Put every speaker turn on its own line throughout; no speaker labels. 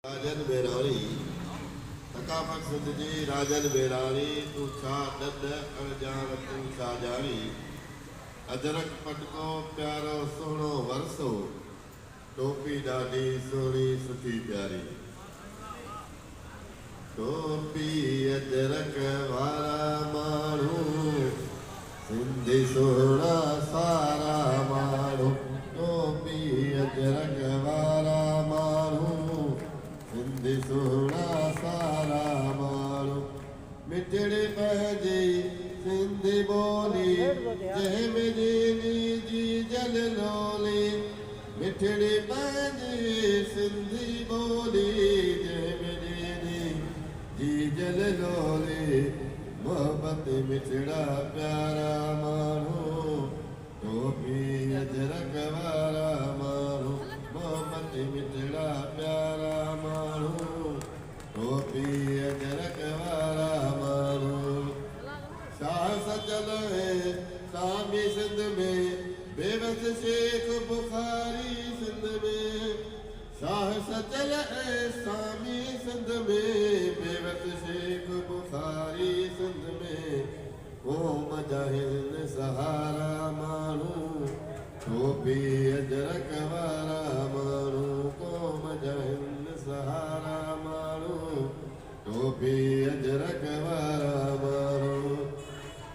राजन बेराणी थकावट सिंध जी राजन बेराणी तू छा ॾंड अणॼाण तू छा ॼाणी अदरक पटको प्यारो सुहिणो वरसो टोपी ॾाढी सुहिणी सुठी प्यारी टोपी अदरक वारा माण्हू सिंधी सुहिणा सारा माण्हू टोपी अदरक वारा माण्हू सिंधी सुहिणा सारा माण्हू मिठड़ी पंहिंजी सिंधी ॿोली जंहिंमें जी जल लोली मिठड़ी पंहिंजी सिंधी ॿोली जंहिंमें जी जल लोली मोहब्बत मिठड़ा प्यारा माण्हू टोपी अजरक वारा माण्हू मोहब्बत मिठड़ा प्यारा माण्हू टोपी अजरक वारा माण्हू शाह सचल है सामी सिंध में बेबस शेख बुखारी सिंध में शाह सचल है सामी सिंध में बेबस शेख बुखारी सिंध में क़ौम जा हिन सहारा माण्हू टोपी अजरक वारा माण्हू क़ौम जा हिन सहारा माण्हू टोपी अजरक वारा माण्हू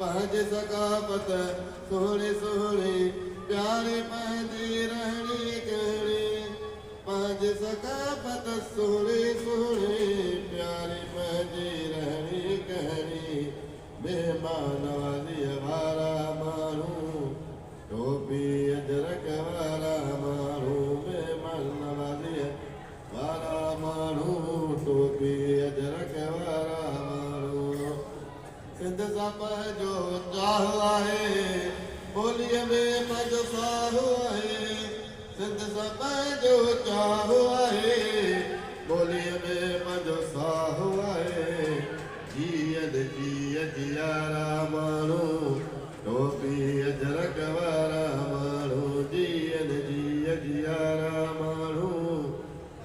पंहिंजी सकाफ़त सुहिणी सुहिणी प्यारी पंहिंजी रहणी कहणी पंहिंजी सकाफ़त सुहिणी सुहिणी प्यारी पंहिंजी रहणी कहणी महिमान नवाज़ीअ वारा माण्हू टोपी अजरक वारा माण्हू महिमान नवाज़ीअ वारा माण्हू टोपी अजरक वारा माण्हू सिंध सां पंहिंजो चाह आहे ॿोलीअ में पंहिंजो साह आहे सिंध सां पंहिंजो चाह आहे ॿोलीअ में पंहिंजो साह आहे जीअ जियारा माण्हू टोपी अजरक वारा माण्हू जीअ जियारा माण्हू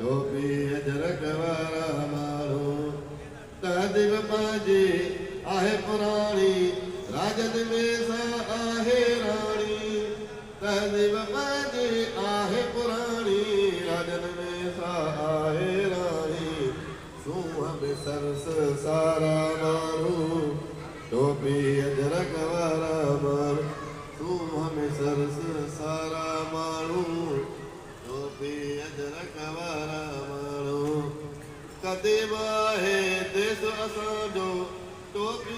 टोपी अजरक वारा माण्हू तहज़ीब पंहिंजी आहे पुराणी राजन में सा आहे राणी तहज़ीब पंहिंजी आहे पुराणी राजन में सा आहे राणी सूंहं में सरस सारा माण्हू टोपी अजरक वारा माण्हू सूंहं में सरस सारा माण्हू टोपी अजरक वारा माण्हू क़दीम आहे देश असांजो टोपी